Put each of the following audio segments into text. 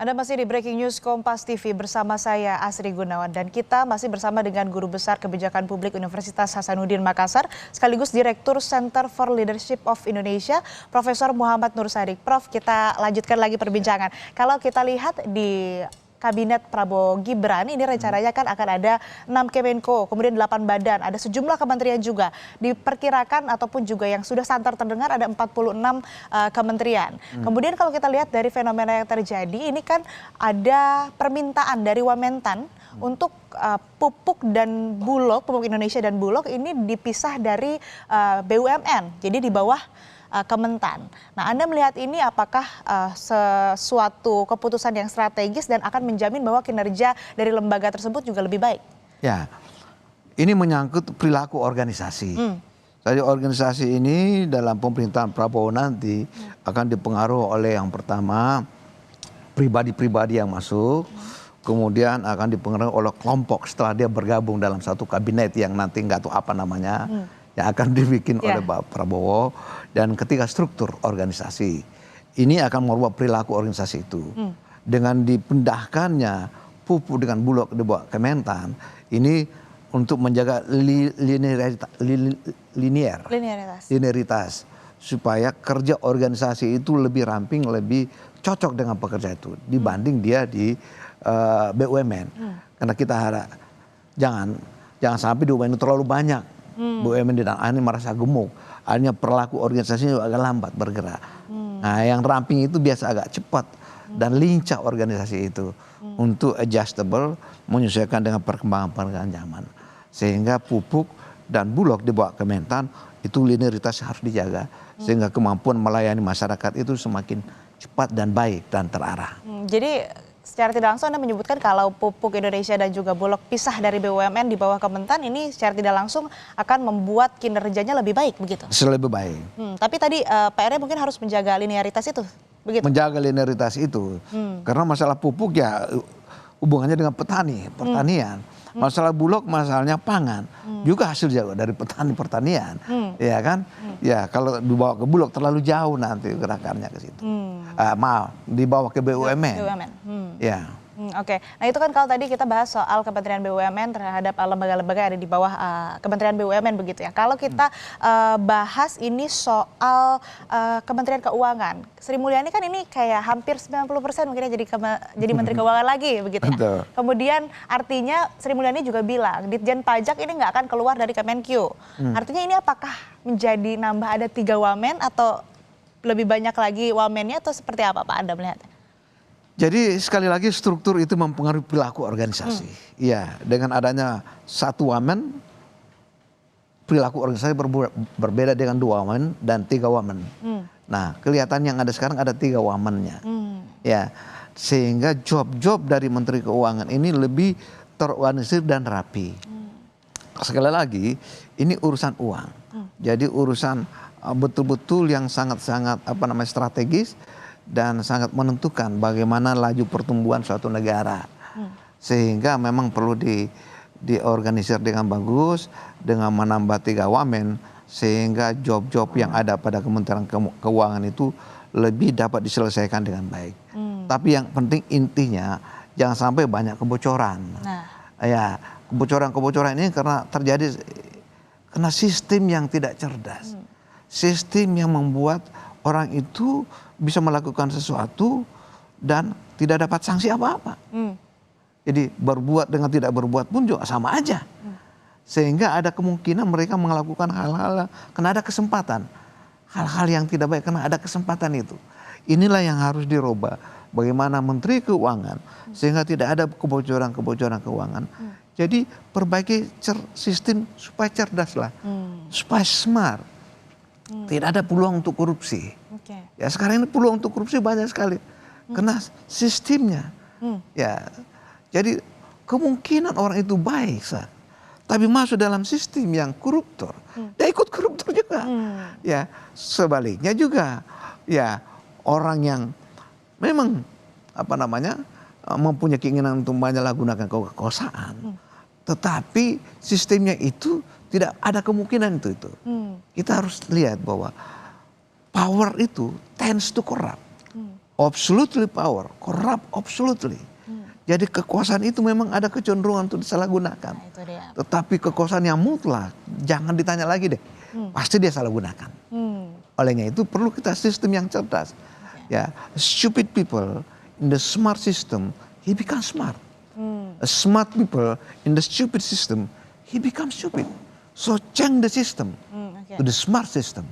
Anda masih di Breaking News Kompas TV bersama saya Asri Gunawan dan kita masih bersama dengan Guru Besar Kebijakan Publik Universitas Hasanuddin Makassar sekaligus Direktur Center for Leadership of Indonesia Profesor Muhammad Nur Sadik. Prof, kita lanjutkan lagi perbincangan. Kalau kita lihat di Kabinet Prabowo Gibran ini rencananya kan akan ada 6 Kemenko, kemudian 8 badan, ada sejumlah kementerian juga. Diperkirakan ataupun juga yang sudah santer terdengar ada 46 kementerian. Kemudian kalau kita lihat dari fenomena yang terjadi, ini kan ada permintaan dari Wamentan untuk pupuk dan Bulog, pupuk Indonesia dan Bulog ini dipisah dari BUMN, jadi di bawah Kementan. Nah, Anda melihat ini apakah sesuatu keputusan yang strategis dan akan menjamin bahwa kinerja dari lembaga tersebut juga lebih baik? Ya, ini menyangkut perilaku organisasi. Jadi organisasi ini dalam pemerintahan Prabowo nanti akan dipengaruhi oleh yang pertama pribadi-pribadi yang masuk, kemudian akan dipengaruhi oleh kelompok setelah dia bergabung dalam satu kabinet yang nanti nggak tahu apa namanya. Yang akan dibikin oleh Pak Prabowo, dan ketika struktur organisasi ini akan merubah perilaku organisasi itu dengan dipindahkannya pupuk dengan Bulog di bawah Kementan ini untuk menjaga linearitas supaya kerja organisasi itu lebih ramping, lebih cocok dengan pekerja itu dibanding dia di BUMN. Karena kita harap jangan sampai di BUMN itu terlalu banyak. BUMN dan ini merasa gemuk, akhirnya perilaku organisasinya agak lambat bergerak. Nah, yang ramping itu biasa agak cepat dan lincah organisasi itu untuk adjustable, menyesuaikan dengan perkembangan zaman. Sehingga pupuk dan Bulog di bawah Kementan itu linearitas harus dijaga, sehingga kemampuan melayani masyarakat itu semakin cepat dan baik dan terarah. Jadi secara tidak langsung Anda menyebutkan kalau pupuk Indonesia dan juga Bulog pisah dari BUMN di bawah Kementan ini secara tidak langsung akan membuat kinerjanya lebih baik begitu? Lebih baik. Tapi tadi PR-nya mungkin harus menjaga linearitas itu, begitu? Menjaga linearitas itu. Karena masalah pupuk ya hubungannya dengan pertanian. Masalah Bulog masalahnya pangan. Juga hasil juga dari petani pertanian. Ya kan? Ya kalau dibawa ke Bulog terlalu jauh nanti gerakannya ke situ. Maaf, dibawa ke BUMN. Ya. Oke, nah itu kan kalau tadi kita bahas soal Kementerian BUMN terhadap lembaga-lembaga yang ada di bawah Kementerian BUMN begitu ya. Kalau kita bahas ini soal Kementerian Keuangan, Sri Mulyani kan ini kayak hampir 90% mungkin jadi Menteri Keuangan lagi begitu ya. Kemudian artinya Sri Mulyani juga bilang Ditjen Pajak ini nggak akan keluar dari Kemenkyu. Artinya ini apakah menjadi nambah ada 3 wamen atau lebih banyak lagi wamennya atau seperti apa Pak Anda melihatnya? Jadi sekali lagi struktur itu mempengaruhi perilaku organisasi. Iya, dengan adanya satu wamen, perilaku organisasi berbeda dengan 2 wamen dan 3 wamen. Nah, kelihatan yang ada sekarang ada 3 wamennya. Ya, sehingga job-job dari Menteri Keuangan ini lebih terorganisir dan rapi. Sekali lagi, ini urusan uang. Jadi urusan betul-betul yang sangat-sangat strategis dan sangat menentukan bagaimana laju pertumbuhan suatu negara. Sehingga memang perlu diorganisir dengan bagus, dengan menambah 3 wamen, sehingga job-job yang ada pada Kementerian Keuangan itu lebih dapat diselesaikan dengan baik. Tapi yang penting intinya jangan sampai banyak kebocoran. Ya, kebocoran-kebocoran ini karena terjadi karena sistem yang tidak cerdas. Sistem yang membuat orang itu bisa melakukan sesuatu dan tidak dapat sanksi apa-apa. Jadi berbuat dengan tidak berbuat pun juga sama aja. Sehingga ada kemungkinan mereka melakukan hal-hal karena ada kesempatan. Hal-hal yang tidak baik karena ada kesempatan itu. Inilah yang harus dirubah. Bagaimana Menteri Keuangan sehingga tidak ada kebocoran-kebocoran keuangan. Jadi perbaiki sistem supaya cerdas lah. Supaya smart. Tidak ada peluang untuk korupsi. Ya sekarang ini peluang untuk korupsi banyak sekali karena sistemnya. Ya, jadi kemungkinan orang itu baik, tapi masuk dalam sistem yang koruptor, dia ikut koruptor juga. Ya sebaliknya juga, ya orang yang memang mempunyai keinginan untuk menyalahgunakan kekuasaan, tetapi sistemnya itu tidak ada kemungkinan itu. Kita harus lihat bahwa power itu tends to corrupt. absolutely power, corrupt absolutely. Jadi kekuasaan itu memang ada kecenderungan untuk disalahgunakan. Nah, itu dia. Tetapi kekuasaan yang mutlak, jangan ditanya lagi deh. Pasti dia salah gunakan. Olehnya itu perlu kita sistem yang cerdas. Ya, stupid people in the smart system, he becomes smart. A smart people in the stupid system, he becomes stupid. So change the system to the smart system.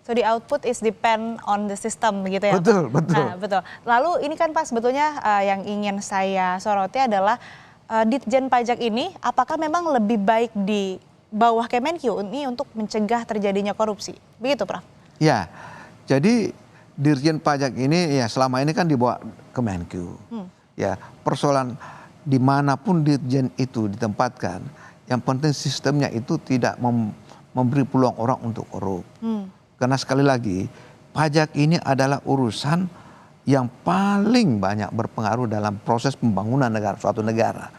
So the output is depend on the system begitu ya Betul, Pak? betul. Nah, betul. Lalu ini kan Pak sebetulnya yang ingin saya soroti adalah Ditjen Pajak ini apakah memang lebih baik di bawah Kemenkyu ini untuk mencegah terjadinya korupsi? Begitu Prof? Ya, jadi Dirjen Pajak ini ya selama ini kan dibawa Kemenkyu. Ya, persoalan dimanapun Dirjen itu ditempatkan, yang penting sistemnya itu tidak memberi peluang orang untuk korup. Karena sekali lagi, pajak ini adalah urusan yang paling banyak berpengaruh dalam proses pembangunan suatu negara.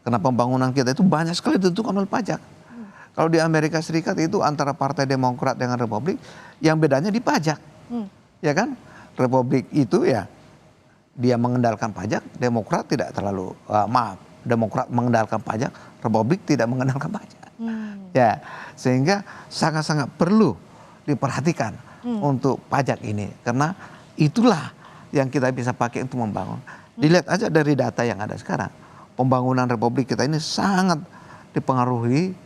Karena pembangunan kita itu banyak sekali ditentukan oleh pajak. Kalau di Amerika Serikat itu antara Partai Demokrat dengan Republik, yang bedanya di pajak. Ya kan? Republik itu ya, dia mengendalikan pajak, Demokrat tidak terlalu, Demokrat mengendalikan pajak, Republik tidak mengendalikan pajak. Ya, sehingga sangat-sangat perlu diperhatikan untuk pajak ini, karena itulah yang kita bisa pakai untuk membangun. Dilihat aja dari data yang ada sekarang, pembangunan Republik kita ini sangat dipengaruhi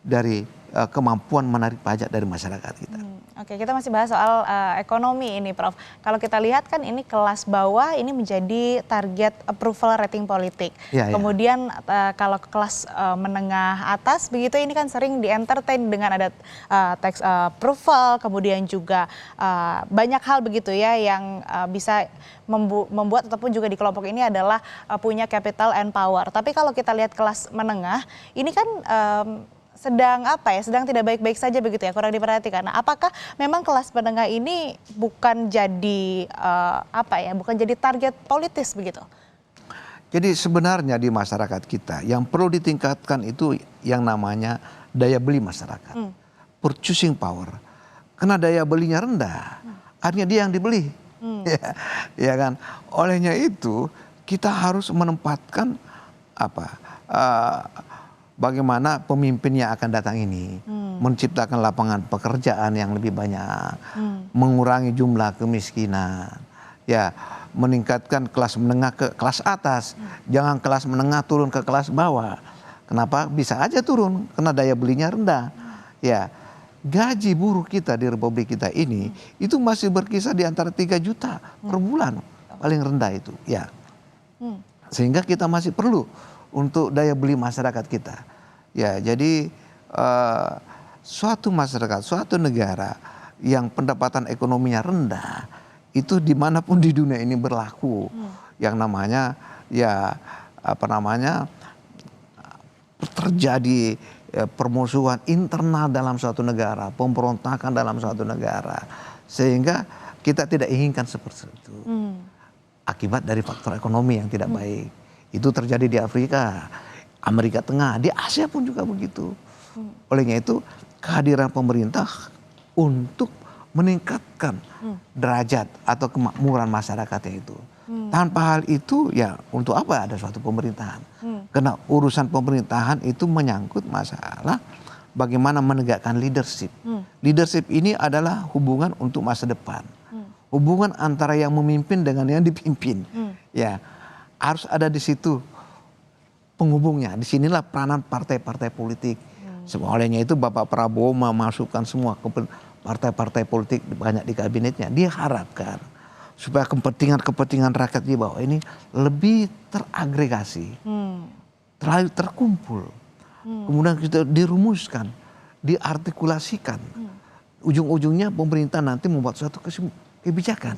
dari kemampuan menarik pajak dari masyarakat kita. Oke, kita masih bahas soal ekonomi ini, Prof. Kalau kita lihat kan ini kelas bawah ini menjadi target approval rating politik. Ya, Kemudian kalau kelas menengah atas begitu ini kan sering di-entertain dengan ada tax approval, kemudian juga banyak hal begitu ya yang bisa membuat ataupun juga di kelompok ini adalah punya capital and power. Tapi kalau kita lihat kelas menengah, ini kan sedang tidak baik-baik saja begitu ya, kurang diperhatikan. Nah, apakah memang kelas menengah ini bukan jadi bukan jadi target politis begitu? Jadi sebenarnya di masyarakat kita yang perlu ditingkatkan itu yang namanya daya beli masyarakat, purchasing power. Karena daya belinya rendah, artinya dia yang dibeli, ya kan. Olehnya itu kita harus menempatkan bagaimana pemimpin yang akan datang ini menciptakan lapangan pekerjaan yang lebih banyak, mengurangi jumlah kemiskinan, ya, meningkatkan kelas menengah ke kelas atas, jangan kelas menengah turun ke kelas bawah. Kenapa? Bisa aja turun karena daya belinya rendah. Ya, gaji buruh kita di Republik kita ini itu masih berkisar di antara 3 juta per bulan, paling rendah itu, ya. Sehingga kita masih perlu untuk daya beli masyarakat kita. Ya, jadi suatu masyarakat, suatu negara yang pendapatan ekonominya rendah, itu dimanapun di dunia ini berlaku. Yang namanya, terjadi permusuhan internal dalam suatu negara, pemberontakan dalam suatu negara. Sehingga kita tidak inginkan seperti itu. Akibat dari faktor ekonomi yang tidak baik. Itu terjadi di Afrika, Amerika Tengah, di Asia pun juga begitu. Olehnya itu kehadiran pemerintah untuk meningkatkan derajat atau kemakmuran masyarakatnya itu. Tanpa hal itu ya untuk apa ada suatu pemerintahan? Karena urusan pemerintahan itu menyangkut masalah bagaimana menegakkan leadership. Leadership ini adalah hubungan untuk masa depan. Hubungan antara yang memimpin dengan yang dipimpin. Ya, harus ada di situ penghubungnya. Disinilah peranan partai-partai politik. Olehnya itu Bapak Prabowo memasukkan semua partai-partai politik banyak di kabinetnya. Dia harapkan supaya kepentingan rakyat di bawah ini lebih teragregasi, terkumpul. Kemudian kita dirumuskan, diartikulasikan. Ujung-ujungnya pemerintah nanti membuat suatu kebijakan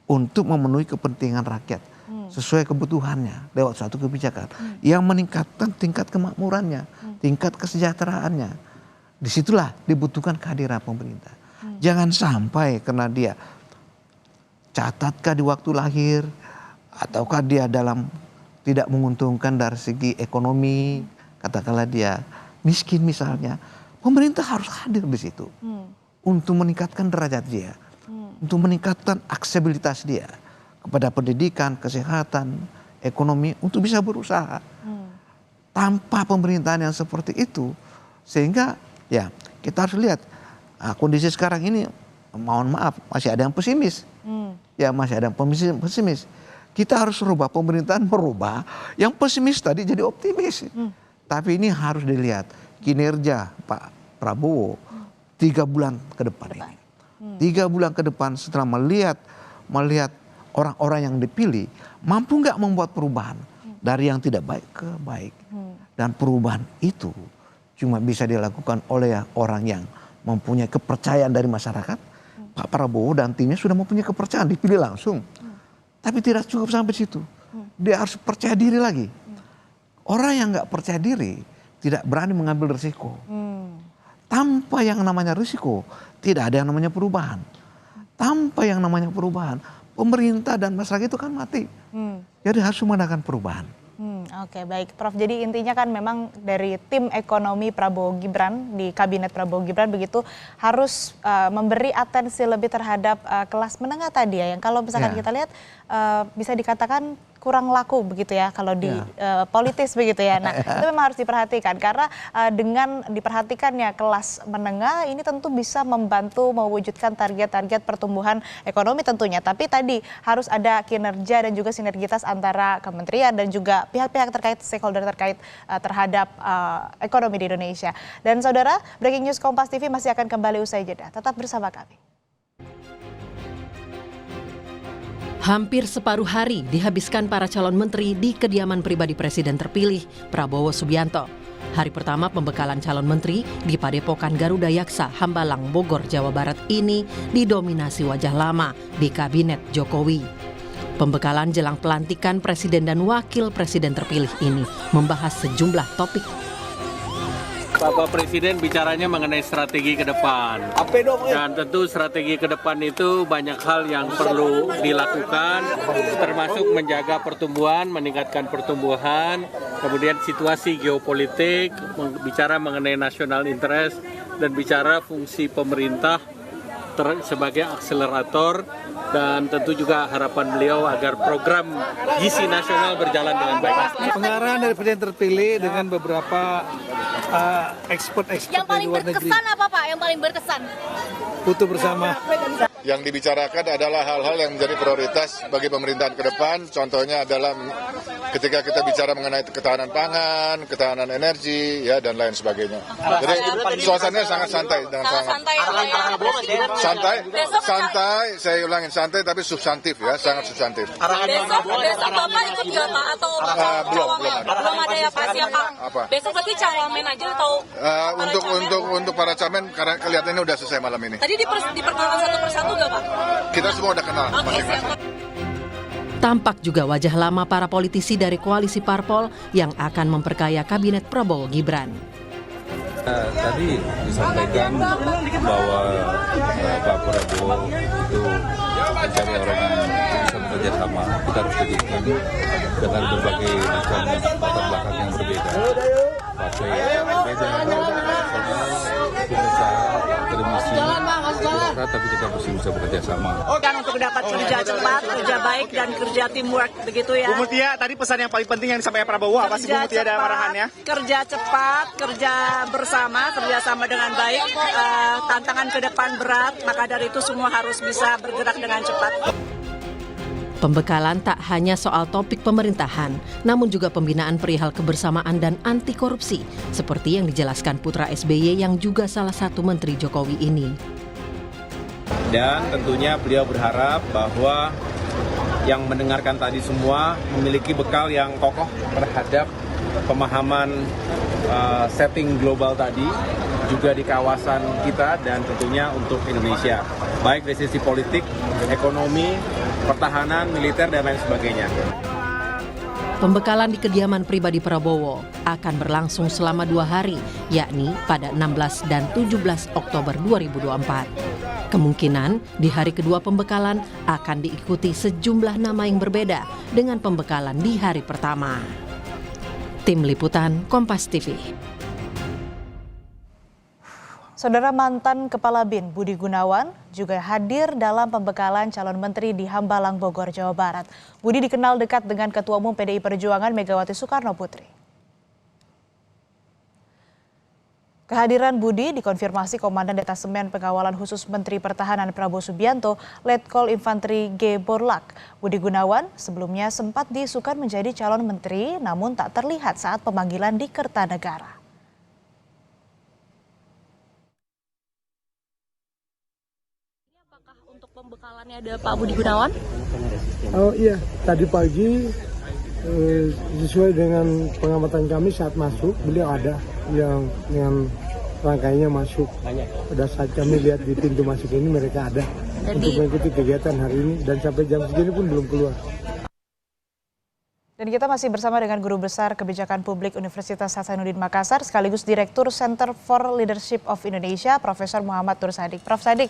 untuk memenuhi kepentingan rakyat sesuai kebutuhannya lewat suatu kebijakan yang meningkatkan tingkat kemakmurannya, tingkat kesejahteraannya. Disitulah dibutuhkan kehadiran pemerintah. Jangan sampai karena dia catatkah di waktu lahir ataukah dia dalam tidak menguntungkan dari segi ekonomi, katakanlah dia miskin misalnya, pemerintah harus hadir di situ untuk meningkatkan derajat dia, untuk meningkatkan aksesibilitas dia. kepada pendidikan, kesehatan, ekonomi untuk bisa berusaha. Tanpa pemerintahan yang seperti itu, sehingga ya kita harus lihat kondisi sekarang ini, mohon maaf masih ada yang pesimis, ya masih ada yang pesimis. Kita harus rubah, pemerintahan merubah yang pesimis tadi jadi optimis. Tapi ini harus dilihat kinerja Pak Prabowo 3 bulan ke depan ini. 3 bulan ke depan setelah melihat orang-orang yang dipilih mampu nggak membuat perubahan dari yang tidak baik ke baik. Dan perubahan itu cuma bisa dilakukan oleh orang yang mempunyai kepercayaan dari masyarakat. Pak Prabowo dan timnya sudah mempunyai kepercayaan, dipilih langsung. Tapi tidak cukup sampai situ. Dia harus percaya diri lagi. Orang yang nggak percaya diri tidak berani mengambil risiko. Tanpa yang namanya risiko, tidak ada yang namanya perubahan. Tanpa yang namanya perubahan, pemerintah dan masyarakat itu kan mati. Jadi harus mengadakan perubahan. Oke, baik Prof. Jadi intinya kan memang dari tim ekonomi Prabowo Gibran di kabinet Prabowo Gibran begitu harus memberi atensi lebih terhadap kelas menengah tadi ya, yang kalau misalkan kita lihat bisa dikatakan kurang laku begitu ya kalau di politis begitu ya. Nah itu memang harus diperhatikan karena dengan diperhatikannya kelas menengah ini tentu bisa membantu mewujudkan target-target pertumbuhan ekonomi tentunya. Tapi tadi harus ada kinerja dan juga sinergitas antara kementerian dan juga pihak-pihak terkait, stakeholder terkait terhadap ekonomi di Indonesia. Dan saudara, Breaking News Kompas TV masih akan kembali usai jeda. Tetap bersama kami. Hampir separuh hari dihabiskan para calon menteri di kediaman pribadi Presiden terpilih Prabowo Subianto. Hari pertama pembekalan calon menteri di Padepokan Garuda Yaksa, Hambalang, Bogor, Jawa Barat ini didominasi wajah lama di Kabinet Jokowi. Pembekalan jelang pelantikan Presiden dan Wakil Presiden terpilih ini membahas sejumlah topik. Bapak Presiden bicaranya mengenai strategi ke depan. Dan tentu strategi ke depan itu banyak hal yang perlu dilakukan, termasuk menjaga pertumbuhan, meningkatkan pertumbuhan, kemudian situasi geopolitik, bicara mengenai national interest, dan bicara fungsi pemerintah sebagai akselerator, dan tentu juga harapan beliau agar program gizi nasional berjalan dengan baik. Pengarahan dari Presiden terpilih dengan beberapa ekspert-ekspert yang dari luar negeri. Yang paling berkesan apa Pak? Yang paling berkesan? Foto bersama. Yang dibicarakan adalah hal-hal yang menjadi prioritas bagi pemerintahan ke depan. Contohnya adalah ketika kita bicara mengenai ketahanan pangan, ketahanan energi, ya dan lain sebagainya. Jadi suasananya sangat santai dengan santai. Saya ulangin santai tapi substantif ya, sangat substantif. Besok Bapak ikut nggak Pak atau belum ada ya Pak siapa? Apa? Besok berarti cawamen aja atau untuk para camen karena kelihatannya udah selesai malam ini. tadi diperkenalkan satu persatu nggak Pak? Kita semua udah kenal masing-masing. Tampak juga wajah lama para politisi dari koalisi parpol yang akan memperkaya kabinet Prabowo Gibran. Tadi disampaikan bahwa Pak Prabowo itu mencari orang yang bisa bekerja sama. Kita harus komitmen dengan berbagai macam latar belakang yang berbeda. Partai yang berbeda, pengusaha, akademisi, birokrat, tapi kita mesti bisa bekerja sama. Dan untuk dapat kerja cepat, kerja baik, dan kerja teamwork, begitu ya. Bu Mutia, tadi pesan yang paling penting yang disampaikan Prabowo apa sih Bu Mutia dalam arahannya? Kerja cepat, kerja bersama, kerjasama dengan baik, tantangan ke depan berat, maka dari itu semua harus bisa bergerak dengan cepat. Pembekalan tak hanya soal topik pemerintahan, namun juga pembinaan perihal kebersamaan dan anti korupsi, seperti yang dijelaskan putra SBY yang juga salah satu menteri Jokowi ini. Dan tentunya beliau berharap bahwa yang mendengarkan tadi semua memiliki bekal yang kokoh terhadap pemahaman setting global tadi, juga di kawasan kita dan tentunya untuk Indonesia, baik dari sisi politik, ekonomi, pertahanan, militer, dan lain sebagainya. Pembekalan di kediaman pribadi Prabowo akan berlangsung selama 2 hari, yakni pada 16 dan 17 Oktober 2024. Kemungkinan di hari kedua pembekalan akan diikuti sejumlah nama yang berbeda dengan pembekalan di hari pertama. Tim Liputan Kompas TV. Saudara mantan Kepala BIN Budi Gunawan juga hadir dalam pembekalan calon menteri di Hambalang, Bogor, Jawa Barat. Budi dikenal dekat dengan Ketua Umum PDI Perjuangan Megawati Soekarno Putri. Kehadiran Budi dikonfirmasi Komandan Detasemen Pengawalan Khusus Menteri Pertahanan Prabowo Subianto, Letkol Infanteri G. Borlak. Budi Gunawan sebelumnya sempat diisukan menjadi calon menteri namun tak terlihat saat pemanggilan di Kertanegara. Untuk pembekalannya ada Pak Budi Gunawan? Oh iya, tadi pagi sesuai dengan pengamatan kami saat masuk, beliau ada yang rangkainya masuk. Pada saat kami lihat di pintu masuk ini mereka ada untuk mengikuti kegiatan hari ini dan sampai jam segini pun belum keluar. Dan kita masih bersama dengan Guru Besar Kebijakan Publik Universitas Hasanuddin Makassar sekaligus Direktur Center for Leadership of Indonesia, Profesor Muhammad Nur Sadik. Prof Sadik,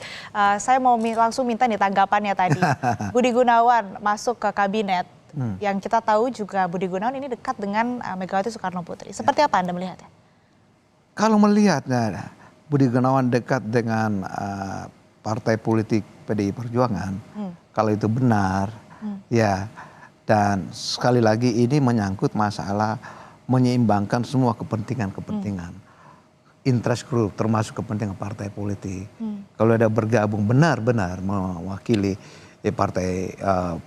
saya mau langsung minta nih tanggapannya tadi. Budi Gunawan masuk ke kabinet, yang kita tahu juga Budi Gunawan ini dekat dengan Megawati Soekarno Putri. Seperti apa Anda melihatnya? Kalau melihatnya Budi Gunawan dekat dengan partai politik PDI Perjuangan, kalau itu benar, ya. Dan sekali lagi ini menyangkut masalah menyeimbangkan semua kepentingan-kepentingan. Interest group termasuk kepentingan partai politik. Kalau ada bergabung benar-benar mewakili partai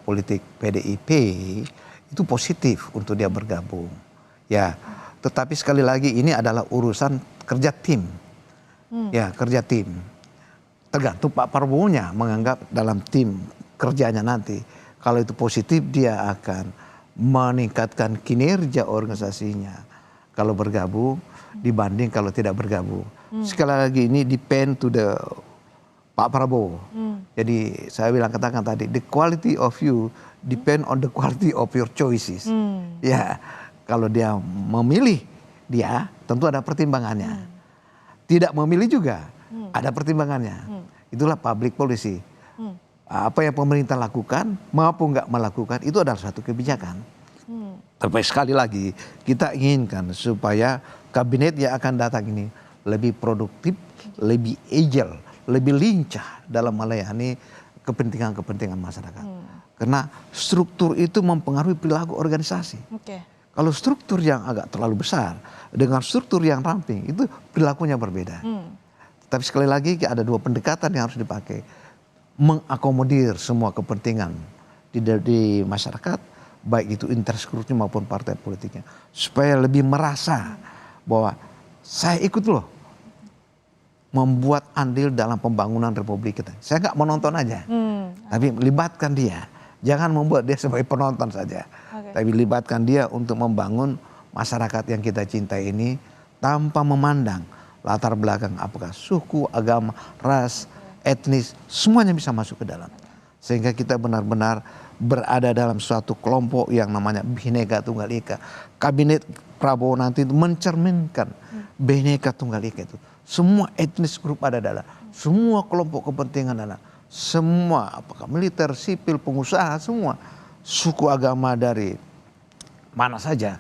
politik PDIP, itu positif untuk dia bergabung. Ya, tetapi sekali lagi ini adalah urusan kerja tim. Ya, kerja tim. Tergantung Pak Prabowo-nya menganggap dalam tim kerjanya nanti. Kalau itu positif dia akan meningkatkan kinerja organisasinya kalau bergabung dibanding kalau tidak bergabung. Sekali lagi ini depend to the Pak Prabowo. Jadi saya katakan tadi, the quality of you depend on the quality of your choices. Ya, kalau dia memilih dia tentu ada pertimbangannya. Tidak memilih juga ada pertimbangannya. Itulah public policy. Apa yang pemerintah lakukan maupun nggak melakukan itu adalah satu kebijakan. Tapi sekali lagi kita inginkan supaya kabinet yang akan datang ini lebih produktif, lebih agile, lebih lincah dalam melayani kepentingan-kepentingan masyarakat. Karena struktur itu mempengaruhi perilaku organisasi. Kalau struktur yang agak terlalu besar dengan struktur yang ramping itu perilakunya berbeda. Tapi sekali lagi ada dua pendekatan yang harus dipakai. Mengakomodir semua kepentingan di masyarakat, baik itu interest groupnya maupun partai politiknya, supaya lebih merasa bahwa saya ikut loh membuat andil dalam pembangunan Republik kita. Saya nggak menonton aja, tapi libatkan dia. Jangan membuat dia sebagai penonton saja, tapi libatkan dia untuk membangun masyarakat yang kita cintai ini tanpa memandang latar belakang apakah suku, agama, ras, etnis, semuanya bisa masuk ke dalam. Sehingga kita benar-benar berada dalam suatu kelompok yang namanya Bhinneka Tunggal Ika. Kabinet Prabowo nanti itu mencerminkan Bhinneka Tunggal Ika itu. Semua etnis grup ada dalam, semua kelompok kepentingan ada, semua apakah militer, sipil, pengusaha, semua suku agama dari mana saja.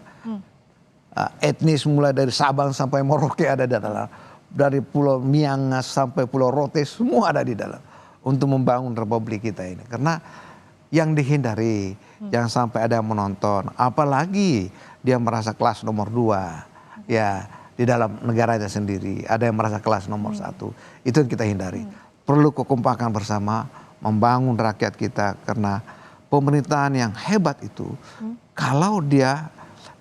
Etnis mulai dari Sabang sampai Merauke ada di dalam. Dari Pulau Miangas sampai Pulau Rote semua ada di dalam untuk membangun Republik kita ini. Karena yang dihindari jangan sampai ada yang menonton, apalagi dia merasa kelas nomor 2 ya di dalam negaranya sendiri, ada yang merasa kelas nomor 1. Itu yang kita hindari. Perlu kekompakan bersama membangun rakyat kita, karena pemerintahan yang hebat itu kalau dia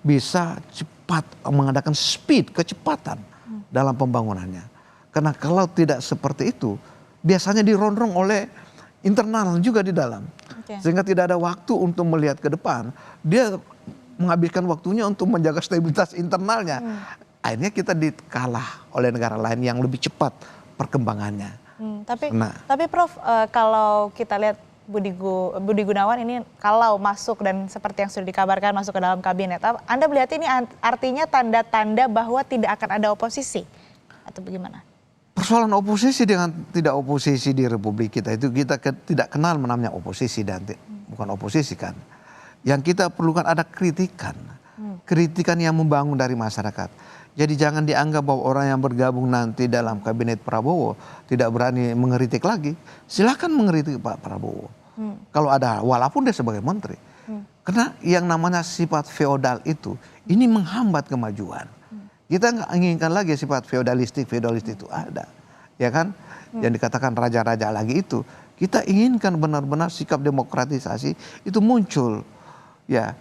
bisa cepat mengadakan speed, kecepatan dalam pembangunannya. Karena kalau tidak seperti itu, biasanya dirongrong oleh internal juga di dalam. Sehingga tidak ada waktu untuk melihat ke depan. Dia menghabiskan waktunya untuk menjaga stabilitas internalnya. Akhirnya kita dikalah oleh negara lain yang lebih cepat perkembangannya. Tapi Prof, kalau kita lihat Budi Gunawan ini kalau masuk dan seperti yang sudah dikabarkan masuk ke dalam kabinet, Anda melihat ini artinya tanda-tanda bahwa tidak akan ada oposisi atau bagaimana? Persoalan oposisi dengan tidak oposisi di Republik kita itu kita tidak kenal namanya oposisi dan bukan oposisi kan. Yang kita perlukan ada kritikan, kritikan yang membangun dari masyarakat, Jadi jangan dianggap bahwa orang yang bergabung nanti dalam kabinet Prabowo tidak berani mengkritik lagi. Silakan mengkritik Pak Prabowo. Kalau ada, walaupun dia sebagai menteri. Karena yang namanya sifat feodal itu, ini menghambat kemajuan. Kita nggak inginkan lagi sifat feodalistik itu ada. Ya kan? Yang dikatakan raja-raja lagi itu. Kita inginkan benar-benar sikap demokratisasi itu muncul. Ya.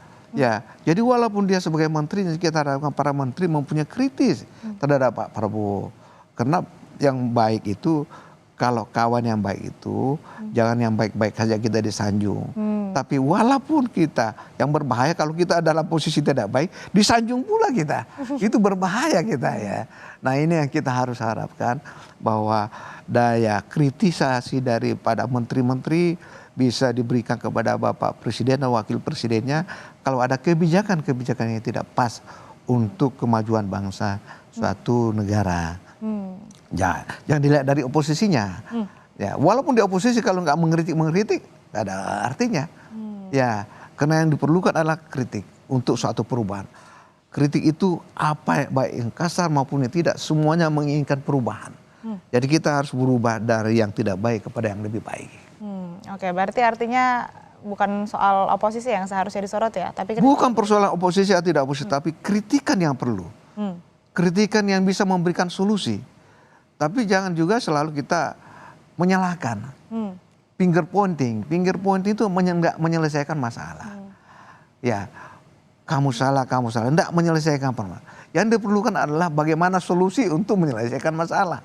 Jadi walaupun dia sebagai menteri, kita harapkan para menteri mempunyai kritis terhadap Pak Prabowo. Karena yang baik itu, kalau kawan yang baik itu, jangan yang baik-baik saja kita disanjung. Tapi walaupun kita yang berbahaya, kalau kita dalam posisi tidak baik, disanjung pula kita. Itu berbahaya kita ya. Nah ini yang kita harus harapkan, bahwa daya kritisasi daripada menteri-menteri bisa diberikan kepada Bapak Presiden dan Wakil Presidennya kalau ada kebijakan-kebijakan yang tidak pas untuk kemajuan bangsa suatu negara. Jangan dilihat dari oposisinya. Ya, walaupun di oposisi kalau nggak mengkritik nggak ada artinya. Ya, karena yang diperlukan adalah kritik untuk suatu perubahan. Kritik itu apa baik yang kasar maupun yang tidak, semuanya menginginkan perubahan. Jadi kita harus berubah dari yang tidak baik kepada yang lebih baik. Oke, berarti artinya bukan soal oposisi yang seharusnya disorot ya, tapi bukan persoalan oposisi atau tidak oposisi, tapi kritikan yang perlu. Kritikan yang bisa memberikan solusi. Tapi jangan juga selalu kita menyalahkan. Finger pointing itu nggak menyelesaikan masalah. Ya, kamu salah, enggak menyelesaikan masalah. Yang diperlukan adalah bagaimana solusi untuk menyelesaikan masalah.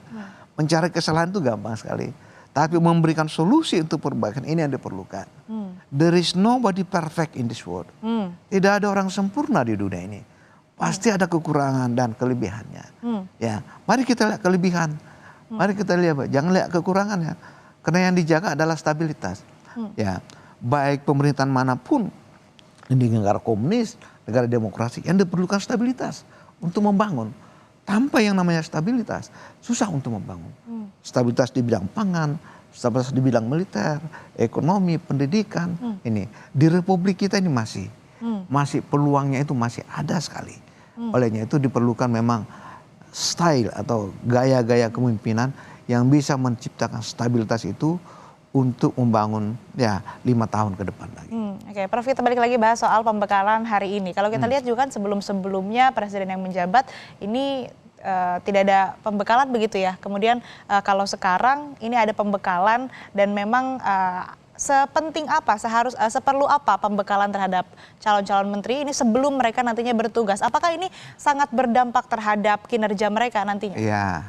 Mencari kesalahan itu gampang sekali. Tapi memberikan solusi untuk perbaikan ini yang diperlukan. There is nobody perfect in this world. Tidak ada orang sempurna di dunia ini. Pasti ada kekurangan dan kelebihannya. Ya, mari kita lihat kelebihan. Mari kita lihat, jangan lihat kekurangannya. Karena yang dijaga adalah stabilitas. Ya, baik pemerintahan manapun di negara komunis, negara demokrasi, yang diperlukan stabilitas untuk membangun. Tanpa yang namanya stabilitas, susah untuk membangun. Stabilitas di bidang pangan, stabilitas di bidang militer, ekonomi, pendidikan. Ini di Republik kita ini masih peluangnya itu masih ada sekali. Olehnya itu diperlukan memang style atau gaya-gaya kepemimpinan yang bisa menciptakan stabilitas itu untuk membangun ya 5 tahun ke depan lagi. Oke, Prof, kita balik lagi bahas soal pembekalan hari ini. Kalau kita lihat juga kan sebelum-sebelumnya presiden yang menjabat ini tidak ada pembekalan begitu ya. Kemudian kalau sekarang ini ada pembekalan dan memang sepenting apa, seperlu apa pembekalan terhadap calon-calon menteri ini sebelum mereka nantinya bertugas? Apakah ini sangat berdampak terhadap kinerja mereka nantinya? Ya,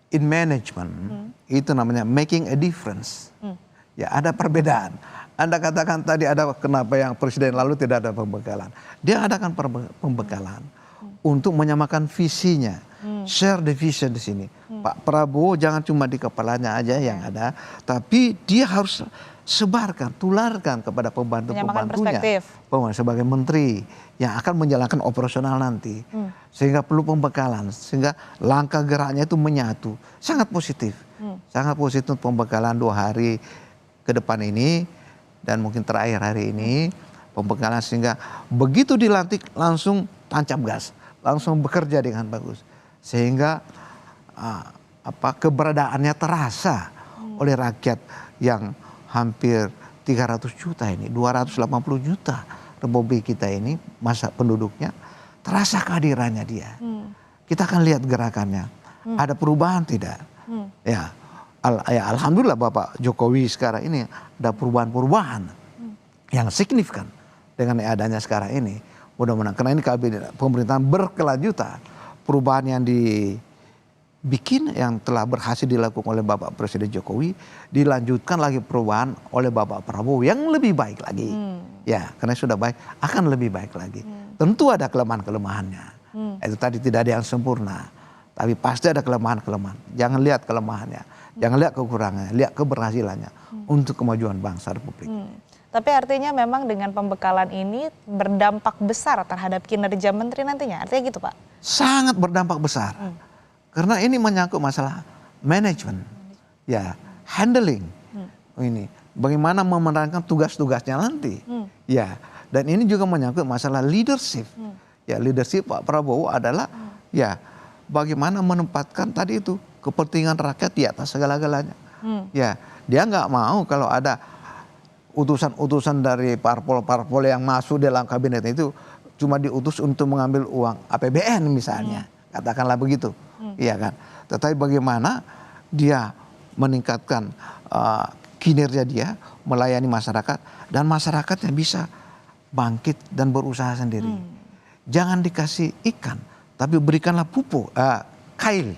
in management itu namanya making a difference. Ya, ada perbedaan. Anda katakan tadi ada kenapa yang presiden lalu tidak ada pembekalan. Dia adakan pembekalan untuk menyamakan visinya, share the vision di sini. Pak Prabowo jangan cuma di kepalanya aja yang ada, tapi dia harus sebarkan, tularkan kepada pembantu-pembantunya sebagai menteri yang akan menjalankan operasional nanti. Sehingga perlu pembekalan, sehingga langkah geraknya itu menyatu. Sangat positif. Sangat positif pembekalan 2 hari ke depan ini dan mungkin terakhir hari ini pembekalan sehingga begitu dilantik langsung tancap gas, langsung bekerja dengan bagus. Sehingga keberadaannya terasa oleh rakyat yang hampir 300 juta ini, 280 juta Republik kita ini, masa penduduknya, terasa kehadirannya dia. Kita akan lihat gerakannya. Ada perubahan tidak? Ya, alhamdulillah Bapak Jokowi sekarang ini ada perubahan-perubahan yang signifikan dengan adanya sekarang ini. Mudah-mudahan, karena ini kabinet pemerintahan berkelanjutan. Perubahan yang dibikin yang telah berhasil dilakukan oleh Bapak Presiden Jokowi dilanjutkan lagi perubahan oleh Bapak Prabowo yang lebih baik lagi. Ya, karena sudah baik akan lebih baik lagi. Tentu ada kelemahan-kelemahannya. Itu tadi tidak ada yang sempurna, tapi pasti ada kelemahan-kelemahan. Jangan lihat kelemahannya, jangan lihat kekurangannya, lihat keberhasilannya untuk kemajuan bangsa Republik. Tapi artinya memang dengan pembekalan ini berdampak besar terhadap kinerja menteri nantinya, artinya gitu Pak? Sangat berdampak besar. Karena ini menyangkut masalah manajemen, ya, handling, ini bagaimana memerankan tugas-tugasnya nanti, ya, dan ini juga menyangkut masalah leadership, Ya, leadership Pak Prabowo adalah ya bagaimana menempatkan tadi itu kepentingan rakyat di atas segala-galanya. Ya, dia nggak mau kalau ada utusan-utusan dari parpol-parpol yang masuk dalam kabinet itu cuma diutus untuk mengambil uang APBN misalnya, katakanlah begitu, iya kan. Tetapi bagaimana dia meningkatkan kinerja dia melayani masyarakat dan masyarakatnya bisa bangkit dan berusaha sendiri. Jangan dikasih ikan, tapi berikanlah pupuk, kail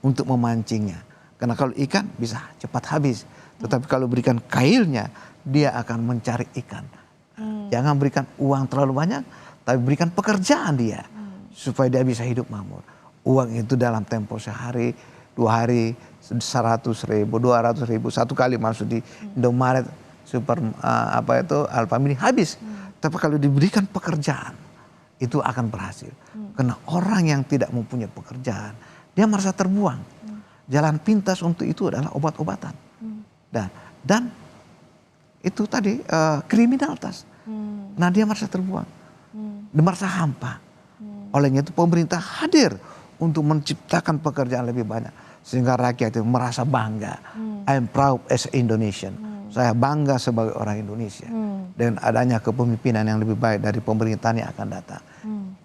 untuk memancingnya. Karena kalau ikan bisa cepat habis, tetapi kalau berikan kailnya, dia akan mencari ikan. Jangan berikan uang terlalu banyak, tapi berikan pekerjaan dia supaya dia bisa hidup makmur. Uang itu dalam tempo sehari, 2 hari, 100.000, 200.000, satu kali masuk di Indomaret, Alfamidi habis. Tapi kalau diberikan pekerjaan, itu akan berhasil. Karena orang yang tidak mempunyai pekerjaan, dia merasa terbuang. Jalan pintas untuk itu adalah obat-obatan. Dan itu tadi kriminalitas. Nah, dia merasa terbuang. Dia merasa hampa. Olehnya itu pemerintah hadir untuk menciptakan pekerjaan lebih banyak. Sehingga rakyat itu merasa bangga. I'm proud as Indonesian. Saya bangga sebagai orang Indonesia. Dengan adanya kepemimpinan yang lebih baik dari pemerintahan yang akan datang.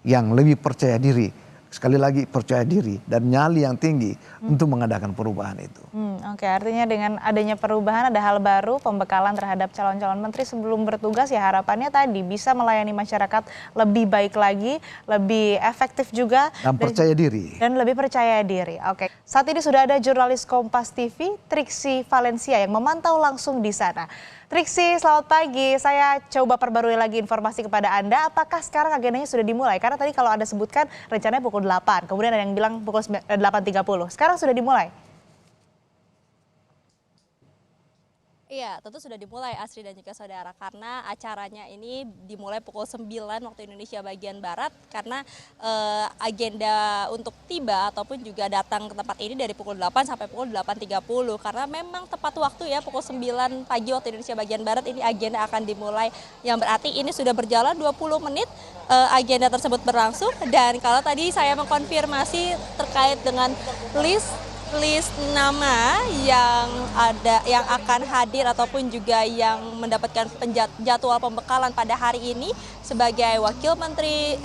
Yang lebih percaya diri. Sekali lagi percaya diri dan nyali yang tinggi untuk mengadakan perubahan itu. Oke, artinya dengan adanya perubahan ada hal baru, pembekalan terhadap calon-calon menteri sebelum bertugas ya harapannya tadi bisa melayani masyarakat lebih baik lagi, lebih efektif juga. Dan percaya diri. Dan lebih percaya diri. Oke, saat ini sudah ada jurnalis Kompas TV, Triksi Valencia yang memantau langsung di sana. Triksi, selamat pagi. Saya coba perbarui lagi informasi kepada Anda. Apakah sekarang agendanya sudah dimulai? Karena tadi kalau Anda sebutkan rencananya pukul 8. Kemudian ada yang bilang pukul 8.30. Sekarang sudah dimulai? Iya, tentu sudah dimulai Asri dan juga saudara, karena acaranya ini dimulai pukul 9 waktu Indonesia bagian Barat, karena agenda untuk tiba ataupun juga datang ke tempat ini dari pukul 8 sampai pukul 8.30, karena memang tepat waktu ya pukul 9 pagi waktu Indonesia bagian Barat ini agenda akan dimulai, yang berarti ini sudah berjalan 20 menit agenda tersebut berlangsung. Dan kalau tadi saya mengkonfirmasi terkait dengan list nama yang akan hadir ataupun juga yang mendapatkan jadwal pembekalan pada hari ini sebagai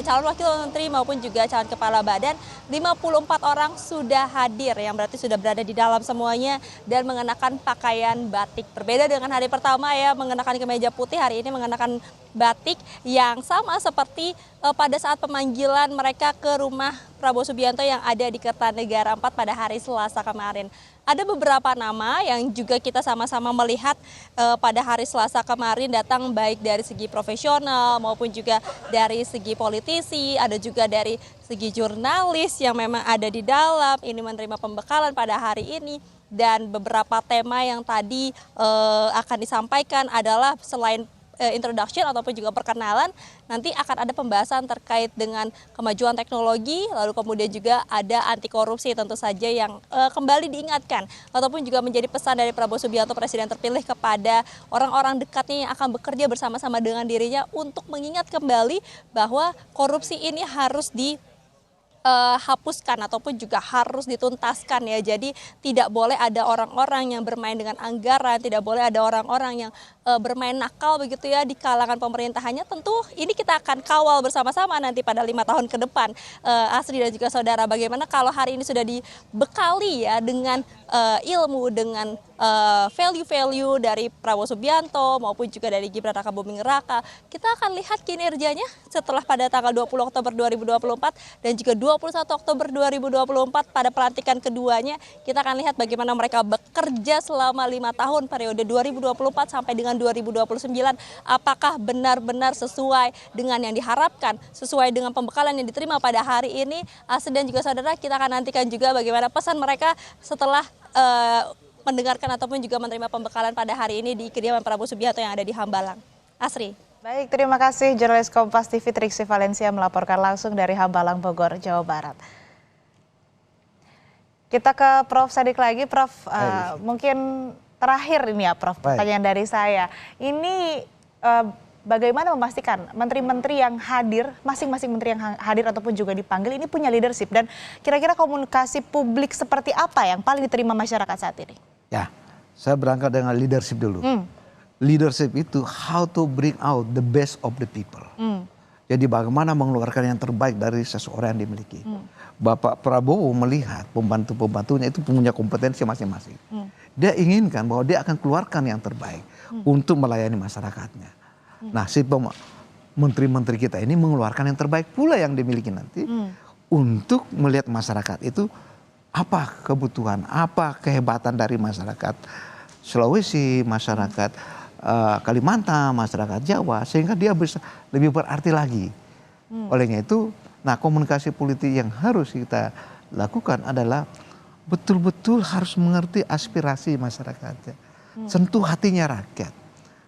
calon wakil menteri maupun juga calon kepala badan, 54 orang sudah hadir yang berarti sudah berada di dalam semuanya dan mengenakan pakaian batik. Berbeda dengan hari pertama ya, mengenakan kemeja putih, hari ini mengenakan batik yang sama seperti pada saat pemanggilan mereka ke rumah Prabowo Subianto yang ada di Kertanegara 4 pada hari Selasa kemarin. Ada beberapa nama yang juga kita sama-sama melihat pada hari Selasa kemarin datang baik dari segi profesional maupun juga dari segi politisi, ada juga dari segi jurnalis yang memang ada di dalam ini menerima pembekalan pada hari ini. Dan beberapa tema yang tadi akan disampaikan adalah selain introduction ataupun juga perkenalan, nanti akan ada pembahasan terkait dengan kemajuan teknologi, lalu kemudian juga ada anti korupsi tentu saja yang kembali diingatkan ataupun juga menjadi pesan dari Prabowo Subianto Presiden terpilih kepada orang-orang dekatnya yang akan bekerja bersama-sama dengan dirinya untuk mengingat kembali bahwa korupsi ini harus hapuskan ataupun juga harus dituntaskan ya. Jadi tidak boleh ada orang-orang yang bermain dengan anggaran, tidak boleh ada orang-orang yang bermain nakal begitu ya di kalangan pemerintahannya. Tentu ini kita akan kawal bersama-sama nanti pada 5 tahun ke depan. Asri dan juga saudara, bagaimana kalau hari ini sudah dibekali ya dengan ilmu, dengan value-value dari Prabowo Subianto maupun juga dari Gibran Rakabuming Raka. Kita akan lihat kinerjanya setelah pada tanggal 20 Oktober 2024 dan juga 21 Oktober 2024 pada pelantikan keduanya. Kita akan lihat bagaimana mereka bekerja selama 5 tahun periode 2024 sampai dengan 2029. Apakah benar-benar sesuai dengan yang diharapkan, sesuai dengan pembekalan yang diterima pada hari ini. Asri dan juga saudara, kita akan nantikan juga bagaimana pesan mereka setelah mendengarkan ataupun juga menerima pembekalan pada hari ini di kediaman Prabowo Subianto yang ada di Hambalang. Asri. Baik, terima kasih jurnalis Kompas TV Triksi Valencia melaporkan langsung dari Hambalang, Bogor, Jawa Barat. Kita ke Prof Sadik lagi, Prof. Mungkin terakhir ini ya, Prof. Pertanyaan dari saya. Ini bagaimana memastikan menteri-menteri yang hadir, masing-masing menteri yang hadir ataupun juga dipanggil ini punya leadership, dan kira-kira komunikasi publik seperti apa yang paling diterima masyarakat saat ini? Ya, saya berangkat dengan leadership dulu. Leadership itu how to bring out the best of the people. Jadi bagaimana mengeluarkan yang terbaik dari seseorang yang dimiliki. Bapak Prabowo melihat pembantu-pembantunya itu punya kompetensi masing-masing. Dia inginkan bahwa dia akan keluarkan yang terbaik untuk melayani masyarakatnya. Nah, si menteri-menteri kita ini mengeluarkan yang terbaik pula yang dimiliki nanti untuk melihat masyarakat itu apa kebutuhan, apa kehebatan dari masyarakat Sulawesi, masyarakat Kalimantan, masyarakat Jawa, sehingga dia bisa lebih berarti lagi. Olehnya itu, nah komunikasi politik yang harus kita lakukan adalah betul-betul harus mengerti aspirasi masyarakatnya. Sentuh hatinya rakyat.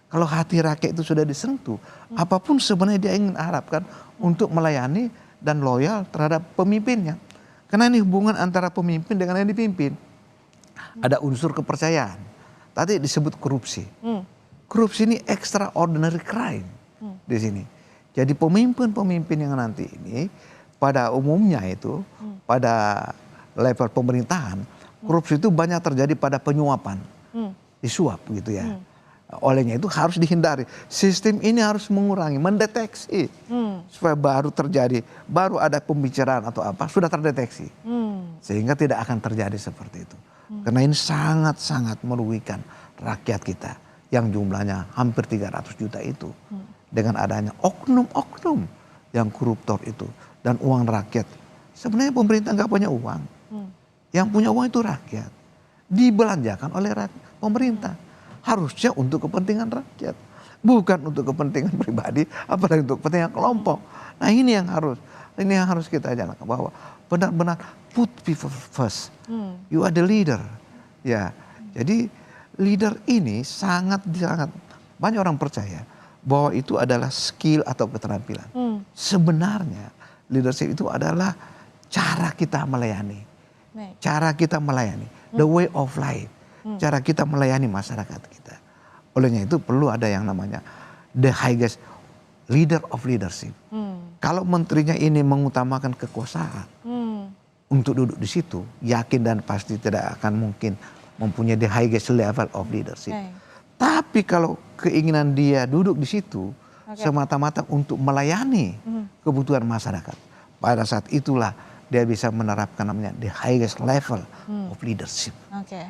Kalau hati rakyat itu sudah disentuh, apapun sebenarnya dia ingin harapkan untuk melayani dan loyal terhadap pemimpinnya. Karena ini hubungan antara pemimpin dengan yang dipimpin. Ada unsur kepercayaan. Tadi disebut korupsi. Korupsi ini extraordinary crime di sini. Jadi pemimpin-pemimpin yang nanti ini pada umumnya itu pada level pemerintahan, korupsi itu banyak terjadi pada penyuapan, disuap gitu ya. Olehnya itu harus dihindari. Sistem ini harus mengurangi, mendeteksi supaya baru terjadi, baru ada pembicaraan atau apa sudah terdeteksi, sehingga tidak akan terjadi seperti itu. Karena ini sangat-sangat merugikan rakyat kita yang jumlahnya hampir 300 juta itu. Dengan adanya oknum-oknum yang koruptor itu dan uang rakyat. Sebenarnya pemerintah nggak punya uang. Yang punya uang itu rakyat. Dibelanjakan oleh pemerintah. Harusnya untuk kepentingan rakyat. Bukan untuk kepentingan pribadi, apalagi untuk kepentingan kelompok. Nah ini yang harus kita jalankan, bahwa benar-benar put people first. You are the leader. Ya, jadi leader ini sangat banyak orang percaya bahwa itu adalah skill atau keterampilan. Sebenarnya leadership itu adalah cara kita melayani. Cara kita melayani, the way of life. Cara kita melayani masyarakat kita. Olehnya itu perlu ada yang namanya the highest leader of leadership. Kalau menterinya ini mengutamakan kekuasaan untuk duduk di situ, yakin dan pasti tidak akan mungkin mempunyai the highest level of leadership. Tapi kalau keinginan dia duduk di situ semata-mata untuk melayani kebutuhan masyarakat, pada saat itulah dia bisa menerapkan namanya the highest level of leadership.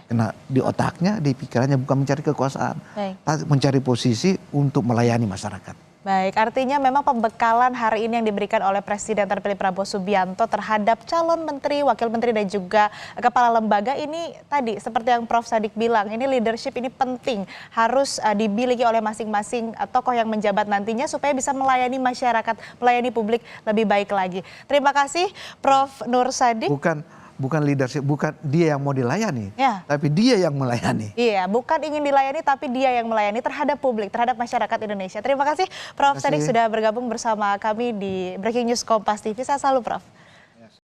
Karena di otaknya, di pikirannya bukan mencari kekuasaan, tapi mencari posisi untuk melayani masyarakat. Baik, artinya memang pembekalan hari ini yang diberikan oleh Presiden terpilih Prabowo Subianto terhadap calon menteri, wakil menteri dan juga kepala lembaga ini tadi seperti yang Prof. Sadik bilang, ini leadership ini penting, harus dimiliki oleh masing-masing tokoh yang menjabat nantinya supaya bisa melayani masyarakat, melayani publik lebih baik lagi. Terima kasih Prof. Nur Sadik. Bukan leadership, bukan dia yang mau dilayani, tapi dia yang melayani. Iya, bukan ingin dilayani, tapi dia yang melayani terhadap publik, terhadap masyarakat Indonesia. Terima kasih Prof. Sadik sudah bergabung bersama kami di Breaking News Kompas TV. Saya selalu Prof.